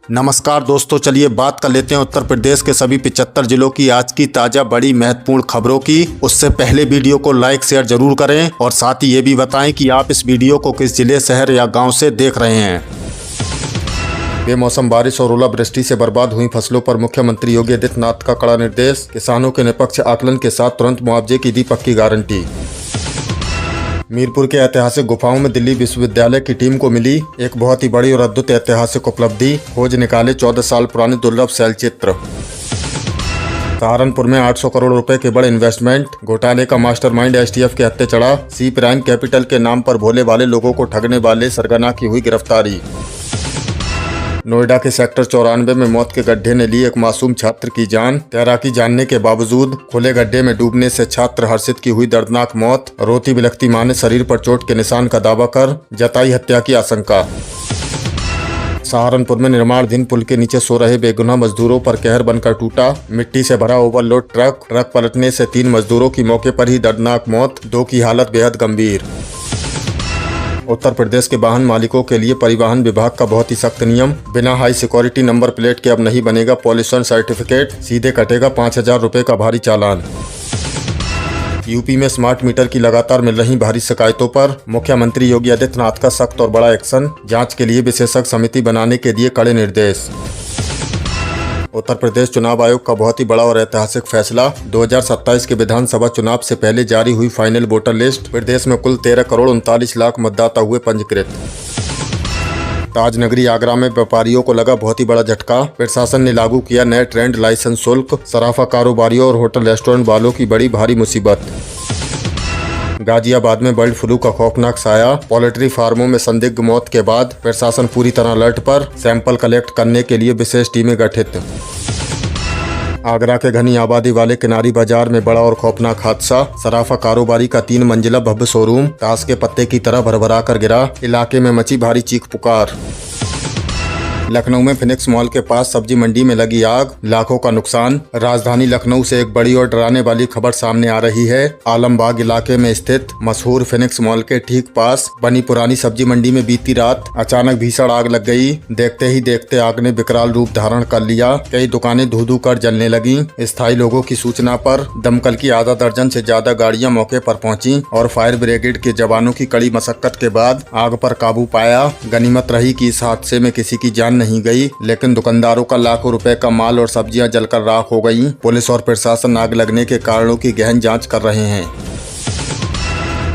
नमस्कार दोस्तों, चलिए बात कर लेते हैं उत्तर प्रदेश के सभी 75 जिलों की आज की ताज़ा बड़ी महत्वपूर्ण खबरों की। उससे पहले वीडियो को लाइक शेयर जरूर करें और साथ ही ये भी बताएं कि आप इस वीडियो को किस जिले, शहर या गांव से देख रहे हैं। बेमौसम बारिश और ओलावृष्टि से बर्बाद हुई फसलों पर मुख्यमंत्री योगी आदित्यनाथ का कड़ा निर्देश। किसानों के निष्पक्ष आकलन के साथ तुरंत मुआवजे की दी पक्की गारंटी। मीरपुर के ऐतिहासिक गुफाओं में दिल्ली विश्वविद्यालय की टीम को मिली एक बहुत ही बड़ी और अद्भुत ऐतिहासिक उपलब्धि। खोज निकाले 14 साल पुराने दुर्लभ शैलचित्र। सहारनपुर में 800 करोड़ रुपए के बड़े इन्वेस्टमेंट घोटाले का मास्टरमाइंड एसटीएफ के हत्थे चढ़ा। सी प्राइम कैपिटल के नाम पर भोले वाले लोगों को ठगने वाले सरगना की हुई गिरफ्तारी। नोएडा के सेक्टर 94 में मौत के गड्ढे ने ली एक मासूम छात्र की जान। तैराकी जानने के बावजूद खुले गड्ढे में डूबने से छात्र हर्षित की हुई दर्दनाक मौत। रोती बिलखती मां ने शरीर पर चोट के निशान का दावा कर जताई हत्या की आशंका। सहारनपुर में निर्माणाधीन पुल के नीचे सो रहे बेगुनाह मजदूरों पर कहर बनकर टूटा। मिट्टी से भरा ओवरलोड ट्रक पलटने से 3 मजदूरों की मौके पर ही दर्दनाक मौत, 2 की हालत बेहद गंभीर। उत्तर प्रदेश के वाहन मालिकों के लिए परिवहन विभाग का बहुत ही सख्त नियम। बिना हाई सिक्योरिटी नंबर प्लेट के अब नहीं बनेगा पॉल्यूशन सर्टिफिकेट, सीधे कटेगा 5000 रुपये का भारी चालान। यूपी में स्मार्ट मीटर की लगातार मिल रही भारी शिकायतों पर मुख्यमंत्री योगी आदित्यनाथ का सख्त और बड़ा एक्शन। जांच के लिए विशेषज्ञ समिति बनाने के दिए कड़े निर्देश। उत्तर प्रदेश चुनाव आयोग का बहुत ही बड़ा और ऐतिहासिक फैसला। 2027 के विधानसभा चुनाव से पहले जारी हुई फाइनल वोटर लिस्ट। प्रदेश में कुल 13 करोड़ 39 लाख मतदाता हुए पंजीकृत। ताजनगरी आगरा में व्यापारियों को लगा बहुत ही बड़ा झटका। प्रशासन ने लागू किया नए ट्रेंड लाइसेंस शुल्क। सराफा कारोबारियों और होटल रेस्टोरेंट वालों की बड़ी भारी मुसीबत। गाजियाबाद में बर्ड फ्लू का खौफनाक साया। पोल्ट्री फार्मों में संदिग्ध मौत के बाद प्रशासन पूरी तरह अलर्ट पर। सैंपल कलेक्ट करने के लिए विशेष टीमें गठित। आगरा के घनी आबादी वाले किनारी बाजार में बड़ा और खौफनाक हादसा। सराफा कारोबारी का 3 मंजिला भव्य शोरूम ताश के पत्ते की तरह भरभरा कर गिरा। इलाके में मची भारी चीख पुकार। लखनऊ में फिनिक्स मॉल के पास सब्जी मंडी में लगी आग, लाखों का नुकसान। राजधानी लखनऊ से एक बड़ी और डराने वाली खबर सामने आ रही है। आलमबाग इलाके में स्थित मशहूर फिनिक्स मॉल के ठीक पास बनी पुरानी सब्जी मंडी में बीती रात अचानक भीषण आग लग गई। देखते ही देखते आग ने विकराल रूप धारण कर लिया। कई दुकानें धू धू कर जलने लगी। स्थायी लोगों की सूचना पर दमकल की आधा दर्जन से ज्यादा गाड़ियां मौके पर पहुंची और फायर ब्रिगेड के जवानों की कड़ी मशक्कत के बाद आग पर काबू पाया। गनीमत रही कि इस हादसे में किसी की जान नहीं गई, लेकिन दुकानदारों का लाखों रुपए का माल और सब्जियां जलकर राख हो गईं। पुलिस और प्रशासन आग लगने के कारणों की गहन जांच कर रहे हैं।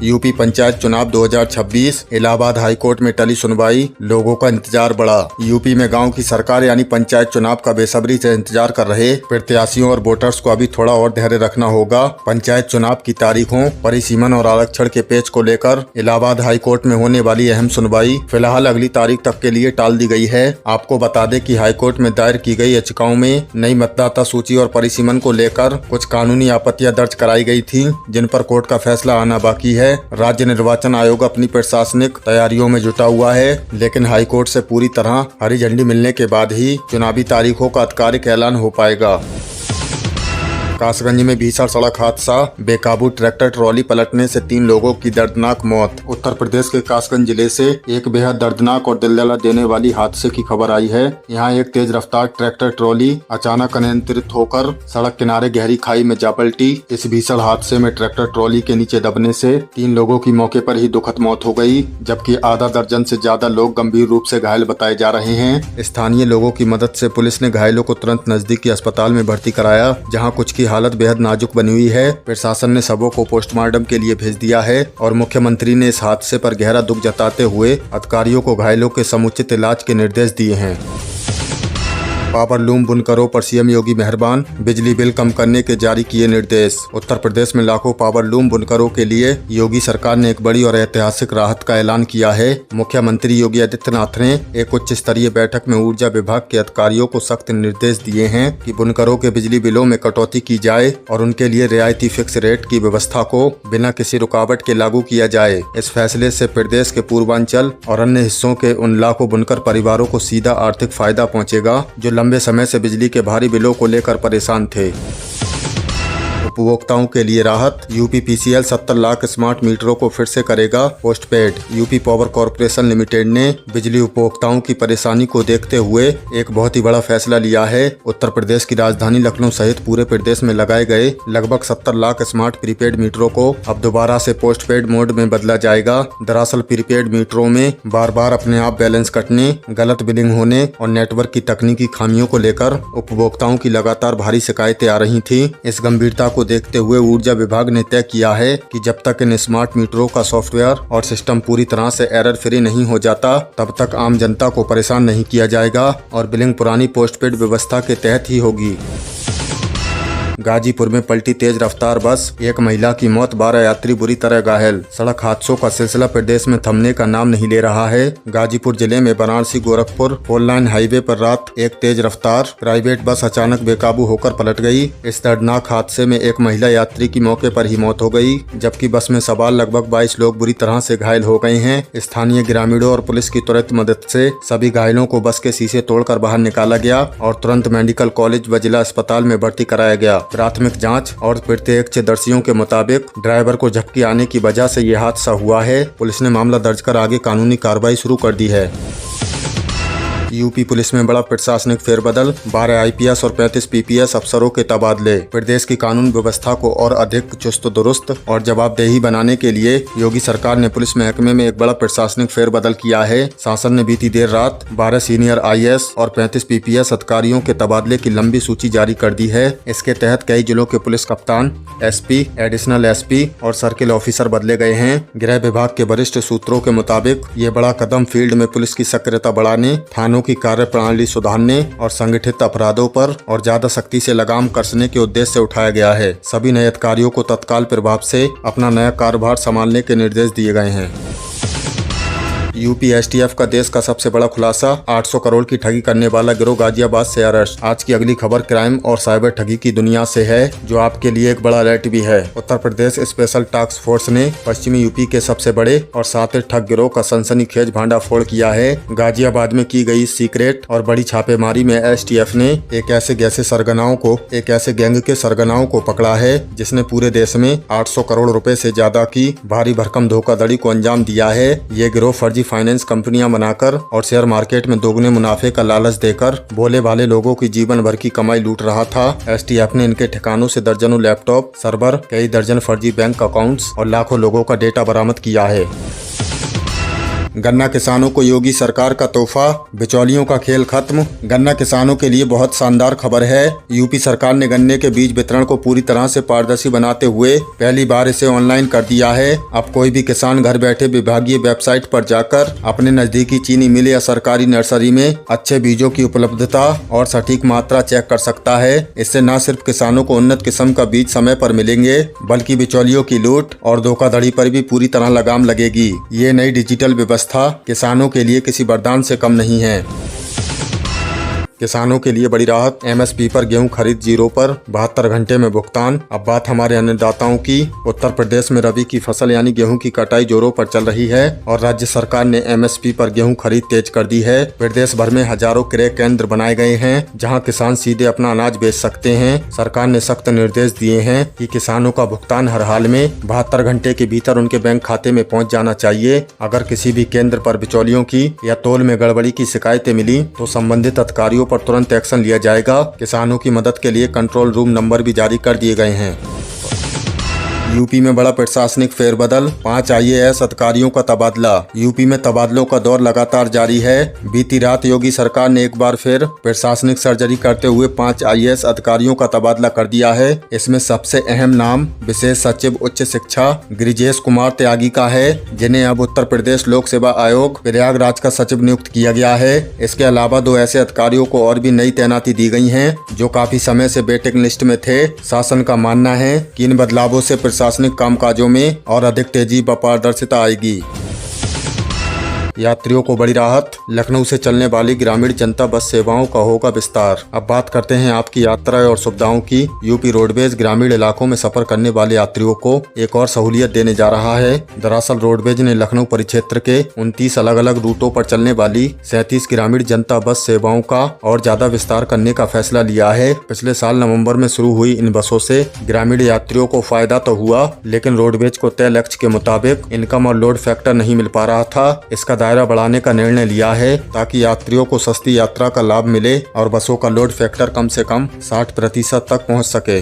यूपी पंचायत चुनाव 2026 इलाहाबाद हाईकोर्ट में टली सुनवाई। लोगों का इंतजार बढ़ा। यूपी में गांव की सरकार यानी पंचायत चुनाव का बेसब्री से इंतजार कर रहे प्रत्याशियों और वोटर्स को अभी थोड़ा और धैर्य रखना होगा। पंचायत चुनाव की तारीखों, परिसीमन और आरक्षण के पेच को लेकर इलाहाबाद हाईकोर्ट में होने वाली अहम सुनवाई फिलहाल अगली तारीख तक के लिए टाल दी गई है। आपको बता दें कि हाईकोर्ट में दायर की गई याचिकाओं में नई मतदाता सूची और परिसीमन को लेकर कुछ कानूनी आपत्तियां दर्ज कराई गई थी, जिन पर कोर्ट का फैसला आना बाकी है। राज्य निर्वाचन आयोग अपनी प्रशासनिक तैयारियों में जुटा हुआ है, लेकिन हाईकोर्ट से पूरी तरह हरी झंडी मिलने के बाद ही चुनावी तारीखों का आधिकारिक ऐलान हो पाएगा। कासगंज में भीषण सड़क हादसा। बेकाबू ट्रैक्टर ट्रॉली पलटने से 3 लोगों की दर्दनाक मौत। उत्तर प्रदेश के कासगंज जिले से एक बेहद दर्दनाक और दिल दहला देने वाली हादसे की खबर आई है। यहाँ एक तेज रफ्तार ट्रैक्टर ट्रॉली अचानक अनियंत्रित होकर सड़क किनारे गहरी खाई में जा पलटी। इस भीषण हादसे में ट्रैक्टर ट्रॉली के नीचे दबने से 3 लोगों की मौके पर ही दुखद मौत हो गई, जबकि आधा दर्जन से ज्यादा लोग गंभीर रूप से घायल बताए जा रहे हैं। स्थानीय लोगों की मदद से पुलिस ने घायलों को तुरंत नजदीकी अस्पताल में भर्ती कराया, जहाँ कुछ की हालत बेहद नाजुक बनी हुई है। प्रशासन ने शवों को पोस्टमार्टम के लिए भेज दिया है और मुख्यमंत्री ने इस हादसे पर गहरा दुख जताते हुए अधिकारियों को घायलों के समुचित इलाज के निर्देश दिए हैं। पावर लूम बुनकरों पर सीएम योगी मेहरबान। बिजली बिल कम करने के जारी किए निर्देश। उत्तर प्रदेश में लाखों पावर लूम बुनकरों के लिए योगी सरकार ने एक बड़ी और ऐतिहासिक राहत का ऐलान किया है। मुख्यमंत्री योगी आदित्यनाथ ने एक उच्च स्तरीय बैठक में ऊर्जा विभाग के अधिकारियों को सख्त निर्देश दिए हैं कि बुनकरों के बिजली बिलों में कटौती की जाए और उनके लिए रियायती फिक्स रेट की व्यवस्था को बिना किसी रुकावट के लागू किया जाए। इस फैसले से प्रदेश के पूर्वांचल और अन्य हिस्सों के उन लाखों बुनकर परिवारों को सीधा आर्थिक फायदा पहुँचेगा जो लंबे समय से बिजली के भारी बिलों को लेकर परेशान थे। उपभोक्ताओं के लिए राहत। यूपीपीसीएल 70 लाख स्मार्ट मीटरों को फिर से करेगा post paid. UP power corporation limited ने बिजली उपभोक्ताओं की परेशानी को देखते हुए एक बहुत ही बड़ा फैसला लिया है। उत्तर प्रदेश की राजधानी लखनऊ सहित पूरे प्रदेश में लगाए गए लगभग 70 लाख स्मार्ट प्रीपेड मीटरों को अब दोबारा से पोस्ट पेड मोड में बदला जाएगा। दरअसल प्रीपेड मीटरों में बार बार अपने आप बैलेंस कटने, गलत बिलिंग होने और नेटवर्क की तकनीकी खामियों को लेकर उपभोक्ताओं की लगातार भारी शिकायतें आ रही थी। इस गंभीरता को देखते हुए ऊर्जा विभाग ने तय किया है कि जब तक इन स्मार्ट मीटरों का सॉफ्टवेयर और सिस्टम पूरी तरह से एरर फ्री नहीं हो जाता तब तक आम जनता को परेशान नहीं किया जाएगा और बिलिंग पुरानी पोस्टपेड व्यवस्था के तहत ही होगी। गाजीपुर में पलटी तेज रफ्तार बस, एक महिला की मौत, 12 यात्री बुरी तरह घायल। सड़क हादसों का सिलसिला प्रदेश में थमने का नाम नहीं ले रहा है। गाजीपुर जिले में वाराणसी गोरखपुर 4 लाइन हाईवे पर रात एक तेज रफ्तार प्राइवेट बस अचानक बेकाबू होकर पलट गई। इस दर्दनाक हादसे में एक महिला यात्री की मौके पर ही मौत हो गई, जबकि बस में सवार लगभग 22 लोग बुरी तरह से घायल हो गए हैं। स्थानीय ग्रामीणों और पुलिस की तुरंत मदद से सभी घायलों को बस के शीशे तोड़कर बाहर निकाला गया और तुरंत मेडिकल कॉलेज व जिला अस्पताल में भर्ती कराया गया। प्राथमिक जांच और प्रत्यक्षदर्शियों के मुताबिक ड्राइवर को झपकी आने की वजह से यह हादसा हुआ है। पुलिस ने मामला दर्ज कर आगे कानूनी कार्रवाई शुरू कर दी है। यूपी पुलिस में बड़ा प्रशासनिक फेरबदल, 12 आईपीएस और 35 पीपीएस अफसरों के तबादले। प्रदेश की कानून व्यवस्था को और अधिक चुस्त दुरुस्त और जवाबदेही बनाने के लिए योगी सरकार ने पुलिस महकमे में एक बड़ा प्रशासनिक फेरबदल किया है। शासन ने बीती देर रात 12 सीनियर आईएएस और 35 पीपीएस अधिकारियों के तबादले की लंबी सूची जारी कर दी है। इसके तहत कई जिलों के पुलिस कप्तान, एसपी, एडिशनल एसपी और सर्किल ऑफिसर बदले गए हैं। गृह विभाग के वरिष्ठ सूत्रों के मुताबिक ये बड़ा कदम फील्ड में पुलिस की सक्रियता बढ़ाने, थानों की कार्य प्रणाली सुधारने और संगठित अपराधों पर और ज्यादा सख्ती से लगाम कसने के उद्देश्य से उठाया गया है। सभी नए अधिकारियों को तत्काल प्रभाव से अपना नया कार्यभार संभालने के निर्देश दिए गए हैं। यूपी एसटीएफ का देश का सबसे बड़ा खुलासा, 800 करोड़ की ठगी करने वाला गिरोह गाजियाबाद से अरेस्ट। आज की अगली खबर क्राइम और साइबर ठगी की दुनिया से है, जो आपके लिए एक बड़ा अलर्ट भी है। Uttar Pradesh special task force ने पश्चिमी यूपी के सबसे बड़े और साथी ठग गिरोह का सनसनीखेज भांडाफोड़ किया है। गाजियाबाद में की गई सीक्रेट और बड़ी छापेमारी में एसटीएफ ने एक ऐसे गैंग के सरगनाओं को पकड़ा है जिसने पूरे देश में 800 करोड़ रुपए से ज्यादा की भारी भरकम धोखाधड़ी को अंजाम दिया है। ये गिरोह फर्जी फाइनेंस कंपनियां बनाकर और शेयर मार्केट में दोगुने मुनाफे का लालच देकर भोले भाले लोगों की जीवन भर की कमाई लूट रहा था। एसटीएफ ने इनके ठिकानों से दर्जनों लैपटॉप, सर्वर, कई दर्जन फर्जी बैंक अकाउंट्स और लाखों लोगों का डेटा बरामद किया है। गन्ना किसानों को योगी सरकार का तोहफा, बिचौलियों का खेल खत्म। गन्ना किसानों के लिए बहुत शानदार खबर है। यूपी सरकार ने गन्ने के बीज वितरण को पूरी तरह से पारदर्शी बनाते हुए पहली बार इसे ऑनलाइन कर दिया है। अब कोई भी किसान घर बैठे विभागीय वेबसाइट पर जाकर अपने नजदीकी चीनी मिल या सरकारी नर्सरी में अच्छे बीजों की उपलब्धता और सटीक मात्रा चेक कर सकता है। इससे न सिर्फ किसानों को उन्नत किस्म का बीज समय पर मिलेंगे, बल्कि बिचौलियों की लूट और धोखाधड़ी पर भी पूरी तरह लगाम लगेगी। ये नई डिजिटल व्यवस्था किसानों के लिए किसी वरदान से कम नहीं है। किसानों के लिए बड़ी राहत, एमएसपी पर गेहूं खरीद 0 पर 72 घंटे में भुगतान। अब बात हमारे अन्नदाताओं की। उत्तर प्रदेश में रबी की फसल यानी गेहूं की कटाई जोरों पर चल रही है और राज्य सरकार ने एमएसपी पर गेहूं खरीद तेज कर दी है। प्रदेश भर में हजारों क्रय केंद्र बनाए गए हैं जहां किसान सीधे अपना अनाज बेच सकते हैं। सरकार ने सख्त निर्देश दिए हैं कि किसानों का भुगतान हर हाल में 72 घंटे के भीतर उनके बैंक खाते में पहुँच जाना चाहिए। अगर किसी भी केंद्र पर बिचौलियों की या तोल में गड़बड़ी की शिकायतें मिली तो संबंधित अधिकारियों पर तुरंत एक्शन लिया जाएगा। किसानों की मदद के लिए कंट्रोल रूम नंबर भी जारी कर दिए गए हैं। यूपी में बड़ा प्रशासनिक फेरबदल, 5 आईएएस अधिकारियों का तबादला। यूपी में तबादलों का दौर लगातार जारी है। बीती रात योगी सरकार ने एक बार फिर प्रशासनिक सर्जरी करते हुए 5 आईएएस अधिकारियों का तबादला कर दिया है। इसमें सबसे अहम नाम विशेष सचिव उच्च शिक्षा गिरिजेश कुमार त्यागी का है, जिन्हें अब उत्तर प्रदेश लोक सेवा आयोग प्रयागराज का सचिव नियुक्त किया गया है। इसके अलावा 2 ऐसे अधिकारियों को और भी नई तैनाती दी गई है जो काफी समय से वेटिंग लिस्ट में थे। शासन का मानना है कि इन बदलावों से प्रशासनिक कामकाजों में और अधिक तेजी व पारदर्शिता आएगी। यात्रियों को बड़ी राहत, लखनऊ से चलने वाली ग्रामीण जनता बस सेवाओं का होगा विस्तार। अब बात करते हैं आपकी यात्रा और सुविधाओं की। यूपी रोडवेज ग्रामीण इलाकों में सफर करने वाले यात्रियों को एक और सहूलियत देने जा रहा है। दरअसल रोडवेज ने लखनऊ परिक्षेत्र के 29 अलग अलग रूटों पर चलने वाली 37 ग्रामीण जनता बस सेवाओं का और ज्यादा विस्तार करने का फैसला लिया है। पिछले साल नवंबर में शुरू हुई इन बसों से ग्रामीण यात्रियों को फायदा तो हुआ, लेकिन रोडवेज को तय लक्ष्य के मुताबिक इनकम और लोड फैक्टर नहीं मिल पा रहा था। इसका दायरा बढ़ाने का निर्णय लिया है ताकि यात्रियों को सस्ती यात्रा का लाभ मिले और बसों का लोड फैक्टर कम से कम 60% तक पहुंच सके।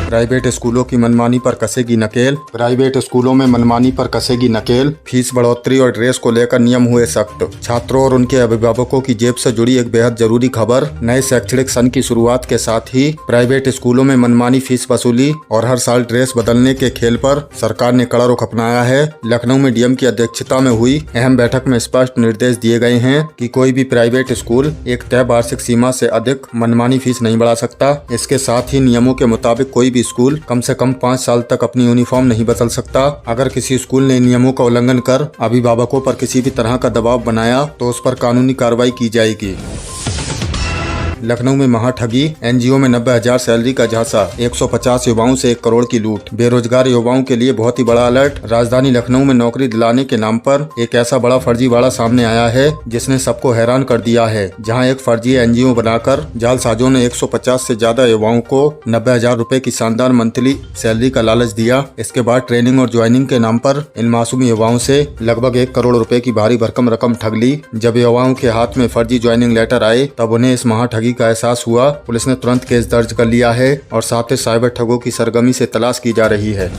प्राइवेट स्कूलों की मनमानी पर कसेगी नकेल। प्राइवेट स्कूलों में मनमानी पर कसेगी नकेल। फीस बढ़ोतरी और ड्रेस को लेकर नियम हुए सख्त। छात्रों और उनके अभिभावकों की जेब से जुड़ी एक बेहद जरूरी खबर। नए शैक्षणिक सन की शुरुआत के साथ ही प्राइवेट स्कूलों में मनमानी फीस वसूली और हर साल ड्रेस बदलने के खेल पर सरकार ने कड़ा रुख अपनाया है। लखनऊ में डीएम की अध्यक्षता में हुई अहम बैठक में स्पष्ट निर्देश दिए गए हैं कि कोई भी प्राइवेट स्कूल एक तय वार्षिक सीमा से अधिक मनमानी फीस नहीं बढ़ा सकता। इसके साथ ही नियमों के मुताबिक कोई भी स्कूल कम से कम 5 साल तक अपनी यूनिफॉर्म नहीं बदल सकता। अगर किसी स्कूल ने नियमों का उल्लंघन कर अभिभावकों पर किसी भी तरह का दबाव बनाया तो उस पर कानूनी कार्रवाई की जाएगी। लखनऊ में महाठगी। एनजीओ में 90,000 सैलरी का झांसा। 150 युवाओं से 1 करोड़ की लूट। बेरोजगार युवाओं के लिए बहुत ही बड़ा अलर्ट। राजधानी लखनऊ में नौकरी दिलाने के नाम पर एक ऐसा बड़ा फर्जीवाड़ा सामने आया है जिसने सबको हैरान कर दिया है। जहां एक फर्जी एनजीओ बनाकर जालसाजों ने 150 से ज्यादा युवाओं को 90,000 रुपए की शानदार मंथली सैलरी का लालच दिया। इसके बाद ट्रेनिंग और ज्वाइनिंग के नाम पर इन मासूम युवाओं से लगभग 1 करोड़ रुपए की भारी भरकम रकम ठग ली। जब युवाओं के हाथ में फर्जी ज्वाइनिंग लेटर आए तब उन्हें इस महाठगी का एहसास हुआ। पुलिस ने तुरंत केस दर्ज कर लिया है और साथ ही साइबर ठगों की सरगर्मी से तलाश की जा रही है।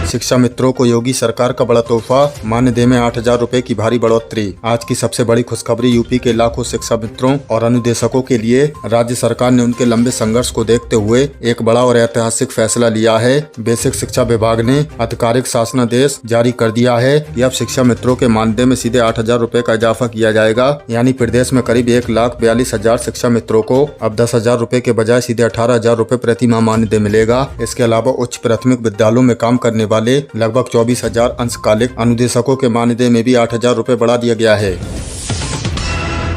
शिक्षा मित्रों को योगी सरकार का बड़ा तोहफा। मानदेय में 8,000 रुपए की भारी बढ़ोतरी। आज की सबसे बड़ी खुशखबरी यूपी के लाखों शिक्षा मित्रों और अनुदेशकों के लिए। राज्य सरकार ने उनके लंबे संघर्ष को देखते हुए एक बड़ा और ऐतिहासिक फैसला लिया है। बेसिक शिक्षा विभाग ने आधिकारिक शासनादेश जारी कर दिया है कि अब शिक्षा मित्रों के मानदेय में सीधे 8,000 रुपए का इजाफा किया जाएगा। यानी प्रदेश में करीब 1,42,000 शिक्षा मित्रों को अब 10,000 रुपए के बजाय सीधे 18,000 रुपए प्रति माह मानदेय मिलेगा। इसके अलावा उच्च प्राथमिक विद्यालयों में काम करने वाले लगभग 24,000 अंशकालिक अनुदेशकों के मानदेय में भी 8,000 रुपए बढ़ा दिया गया है।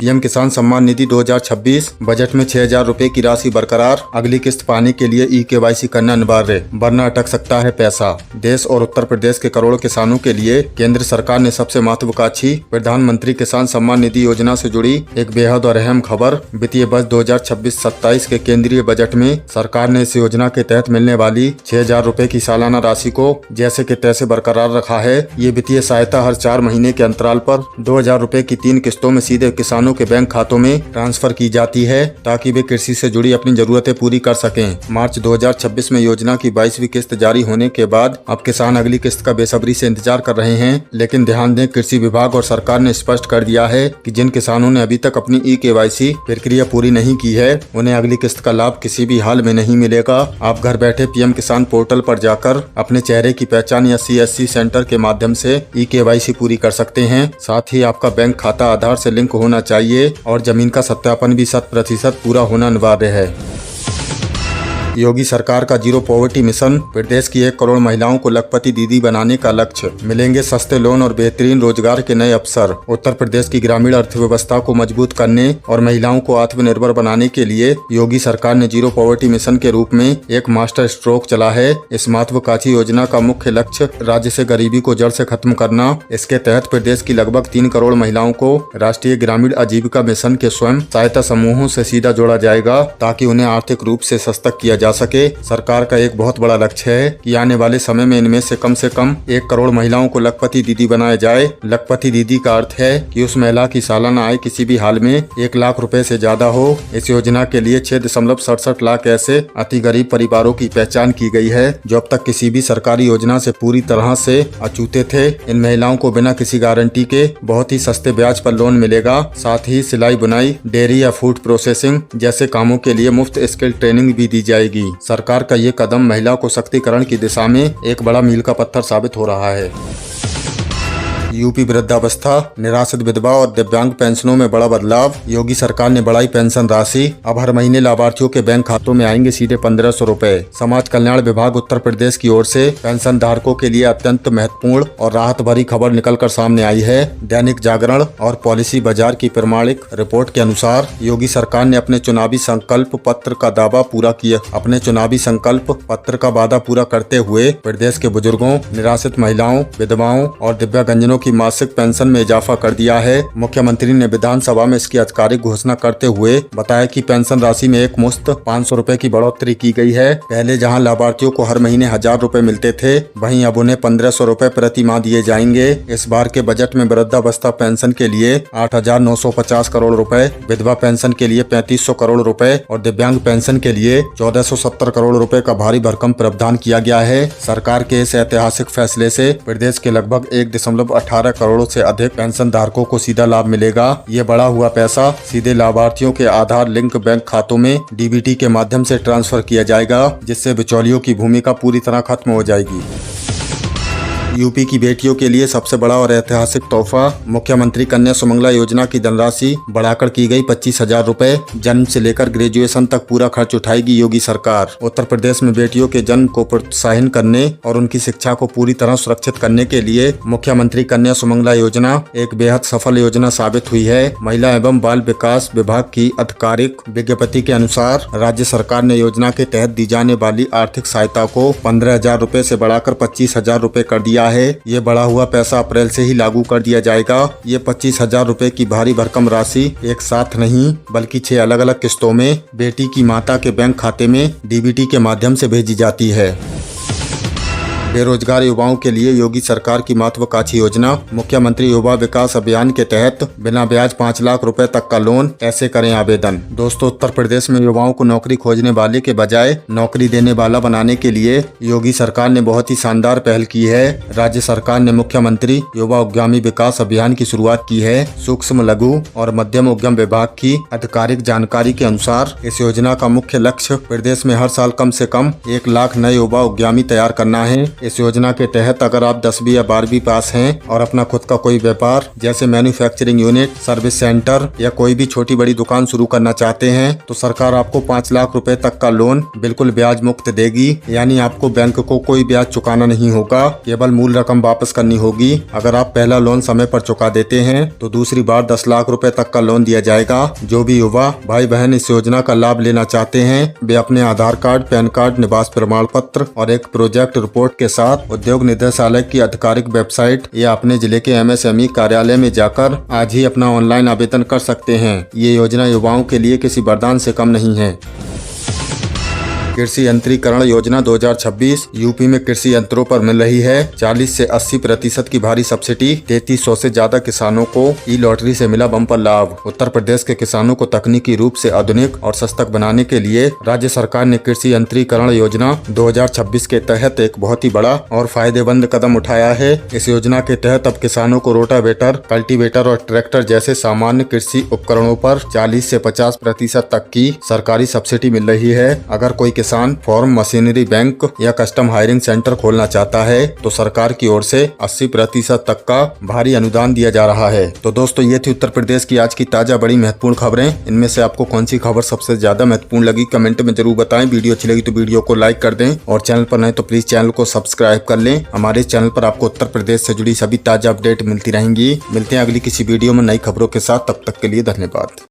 पीएम किसान सम्मान निधि 2026 बजट में 6,000 रुपए की राशि बरकरार। अगली किस्त पाने के लिए ई-केवाईसी करना अनिवार्य, वरना अटक सकता है पैसा। देश और उत्तर प्रदेश के करोड़ों किसानों के लिए केंद्र सरकार ने सबसे महत्वाकांक्षी प्रधानमंत्री किसान सम्मान निधि योजना से जुड़ी एक बेहद और अहम खबर। वित्तीय वर्ष 2026-27 के केंद्रीय बजट में सरकार ने इस योजना के तहत मिलने वाली 6,000 रुपए की सालाना राशि को जैसे के तैसे बरकरार रखा है। ये वित्तीय सहायता हर 4 महीने के अंतराल पर 2,000 रुपए की 3 किस्तों में सीधे किसानों के बैंक खातों में ट्रांसफर की जाती है ताकि वे कृषि से जुड़ी अपनी जरूरतें पूरी कर सकें। मार्च 2026 में योजना की 22वीं किस्त जारी होने के बाद अब किसान अगली किस्त का बेसब्री से इंतजार कर रहे हैं। लेकिन ध्यान दें, कृषि विभाग और सरकार ने स्पष्ट कर दिया है कि जिन किसानों ने अभी तक अपनी ई-केवाईसी प्रक्रिया पूरी नहीं की है उन्हें अगली किस्त का लाभ किसी भी हाल में नहीं मिलेगा। आप घर बैठे पीएम किसान पोर्टल पर जाकर अपने चेहरे की पहचान या CSC सेंटर के माध्यम से ई-केवाईसी पूरी कर सकते हैं। साथ ही आपका बैंक खाता आधार से लिंक होना चाहिए और जमीन का सत्यापन भी 100% पूरा होना अनिवार्य है। योगी सरकार का जीरो पॉवर्टी मिशन। प्रदेश की 1 करोड़ महिलाओं को लखपति दीदी बनाने का लक्ष्य। मिलेंगे सस्ते लोन और बेहतरीन रोजगार के नए अवसर। उत्तर प्रदेश की ग्रामीण अर्थव्यवस्था को मजबूत करने और महिलाओं को आत्मनिर्भर बनाने के लिए योगी सरकार ने जीरो पॉवर्टी मिशन के रूप में एक मास्टर स्ट्रोक चला है। इस महत्वाकांक्षी योजना का मुख्य लक्ष्य राज्य से गरीबी को जड़ से खत्म करना। इसके तहत प्रदेश की लगभग 3 करोड़ महिलाओं को राष्ट्रीय ग्रामीण आजीविका मिशन के स्वयं सहायता समूहों से सीधा जोड़ा जाएगा ताकि उन्हें आर्थिक रूप से सशक्त किया जा सके। सरकार का एक बहुत बड़ा लक्ष्य है कि आने वाले समय में इनमें से कम 1 करोड़ महिलाओं को लखपति दीदी बनाया जाए। लखपति दीदी का अर्थ है कि उस महिला की सालाना आय किसी भी हाल में 1 लाख रुपए से ज्यादा हो। इस योजना के लिए 6.67 लाख ऐसे अति गरीब परिवारों की पहचान की गई है जो अब तक किसी भी सरकारी योजना से पूरी तरह से अछूते थे। इन महिलाओं को बिना किसी गारंटी के बहुत ही सस्ते ब्याज पर लोन मिलेगा। साथ ही सिलाई बुनाई, डेयरी या फूड प्रोसेसिंग जैसे कामों के लिए मुफ्त स्किल ट्रेनिंग भी दी जाएगी। सरकार का ये कदम महिला को सशक्तिकरण की दिशा में एक बड़ा मील का पत्थर साबित हो रहा है। यूपी वृद्धावस्था, निराश्रित विधवा और दिव्यांग पेंशनों में बड़ा बदलाव। योगी सरकार ने बढ़ाई पेंशन राशि। अब हर महीने लाभार्थियों के बैंक खातों में आएंगे सीधे 1500 रुपए। समाज कल्याण विभाग उत्तर प्रदेश की ओर से पेंशन धारकों के लिए अत्यंत महत्वपूर्ण और राहत भरी खबर निकलकर सामने आई है। दैनिक जागरण और पॉलिसी बाजार की प्रमाणिक रिपोर्ट के अनुसार योगी सरकार ने अपने चुनावी संकल्प पत्र का दावा पूरा किया। अपने चुनावी संकल्प पत्र का वादा पूरा करते हुए प्रदेश के बुजुर्गों, निराश्रित महिलाओं, विधवाओं और दिव्यांगजनों की मासिक पेंशन में इजाफा कर दिया है। मुख्यमंत्री ने विधानसभा में इसकी आधिकारिक घोषणा करते हुए बताया कि पेंशन राशि में एक मुश्त 500 रुपए की बढ़ोतरी की गई है। पहले जहां लाभार्थियों को हर महीने 1000 रुपए मिलते थे, वहीं अब उन्हें 1500 रुपए प्रति माह दिए जाएंगे। इस बार के बजट में वृद्धावस्था पेंशन के लिए 8,950 करोड़ रुपए, विधवा पेंशन के लिए 3500 करोड़ रुपए और दिव्यांग पेंशन के लिए 1470 करोड़ रुपए का भारी भरकम प्रावधान किया गया है। सरकार के इस ऐतिहासिक फैसले से प्रदेश के लगभग 1.18 करोड़ से अधिक पेंशन धारकों को सीधा लाभ मिलेगा। ये बढ़ा हुआ पैसा सीधे लाभार्थियों के आधार लिंक बैंक खातों में डीबीटी के माध्यम से ट्रांसफर किया जाएगा, जिससे बिचौलियों की भूमिका पूरी तरह खत्म हो जाएगी। यूपी की बेटियों के लिए सबसे बड़ा और ऐतिहासिक तोहफा। मुख्यमंत्री कन्या सुमंगला योजना की धनराशि बढ़ाकर की गई 25,000 रुपए। जन्म से लेकर ग्रेजुएशन तक पूरा खर्च उठाएगी योगी सरकार। उत्तर प्रदेश में बेटियों के जन्म को प्रोत्साहित करने और उनकी शिक्षा को पूरी तरह सुरक्षित करने के लिए मुख्यमंत्री कन्या सुमंगला योजना एक बेहद सफल योजना साबित हुई है। महिला एवं बाल विकास विभाग की आधिकारिक विज्ञप्ति के अनुसार राज्य सरकार ने योजना के तहत दी जाने वाली आर्थिक सहायता को 15,000 रुपए से बढ़ाकर 25,000 रुपए कर दिया है। ये बढ़ा हुआ पैसा अप्रैल से ही लागू कर दिया जाएगा। ये 25,000 रुपए की भारी भरकम राशि एक साथ नहीं बल्कि 6 अलग अलग किस्तों में बेटी की माता के बैंक खाते में डीबीटी के माध्यम से भेजी जाती है। बेरोजगार युवाओं के लिए योगी सरकार की महत्वाकांक्षी योजना। मुख्यमंत्री युवा विकास अभियान के तहत बिना ब्याज 5 लाख रुपए तक का लोन। ऐसे करें आवेदन। दोस्तों, उत्तर प्रदेश में युवाओं को नौकरी खोजने वाले के बजाय नौकरी देने वाला बनाने के लिए योगी सरकार ने बहुत ही शानदार पहल की है। राज्य सरकार ने मुख्यमंत्री युवा उद्यमी विकास अभियान की शुरुआत की है। सूक्ष्म, लघु और मध्यम उद्यम विभाग की आधिकारिक जानकारी के अनुसार इस योजना का मुख्य लक्ष्य प्रदेश में हर साल कम से कम 1 लाख नए युवा उद्यमी तैयार करना है। इस योजना के तहत अगर आप 10वीं या 12वीं पास हैं और अपना खुद का कोई व्यापार जैसे मैन्युफैक्चरिंग यूनिट, सर्विस सेंटर या कोई भी छोटी बड़ी दुकान शुरू करना चाहते हैं तो सरकार आपको 5 लाख रुपए तक का लोन बिल्कुल ब्याज मुक्त देगी। यानी आपको बैंक को कोई ब्याज चुकाना नहीं होगा, केवल मूल रकम वापस करनी होगी। अगर आप पहला लोन समय पर चुका देते हैं तो दूसरी बार 10 लाख रुपए तक का लोन दिया जाएगा। जो भी युवा भाई बहन इस योजना का लाभ लेना चाहते हैं वे अपने आधार कार्ड, पैन कार्ड, निवास प्रमाण पत्र और एक प्रोजेक्ट रिपोर्ट के साथ उद्योग निदेशालय की आधिकारिक वेबसाइट या अपने जिले के MSME कार्यालय में जाकर आज ही अपना ऑनलाइन आवेदन कर सकते हैं। ये योजना युवाओं के लिए किसी वरदान से कम नहीं है। कृषि यंत्रीकरण योजना 2026 यूपी में कृषि यंत्रों पर मिल रही है 40 से 80% की भारी सब्सिडी। 3300 से ज्यादा किसानों को ई लॉटरी से मिला बम्पर लाभ। उत्तर प्रदेश के किसानों को तकनीकी रूप से आधुनिक और सस्ता बनाने के लिए राज्य सरकार ने कृषि यंत्रीकरण योजना 2026 के तहत एक बहुत ही बड़ा और फायदेमंद कदम उठाया है। इस योजना के तहत अब किसानों को रोटावेटर, कल्टीवेटर और ट्रैक्टर जैसे सामान्य कृषि उपकरणों पर 40 से 50% तक की सरकारी सब्सिडी मिल रही है। अगर कोई किसान फार्म मशीनरी बैंक या कस्टम हायरिंग सेंटर खोलना चाहता है तो सरकार की ओर से 80% तक का भारी अनुदान दिया जा रहा है। तो दोस्तों, ये थी उत्तर प्रदेश की आज की ताजा बड़ी महत्वपूर्ण खबरें। इनमें से आपको कौन सी खबर सबसे ज्यादा महत्वपूर्ण लगी कमेंट में जरूर बताएं। वीडियो अच्छी लगी तो वीडियो को लाइक कर दें और चैनल पर नए तो प्लीज चैनल को सब्सक्राइब कर लें। हमारे चैनल पर आपको उत्तर प्रदेश से जुड़ी सभी ताजा अपडेट मिलती रहेंगी। मिलते हैं अगली किसी वीडियो में नई खबरों के साथ। तब तक के लिए धन्यवाद।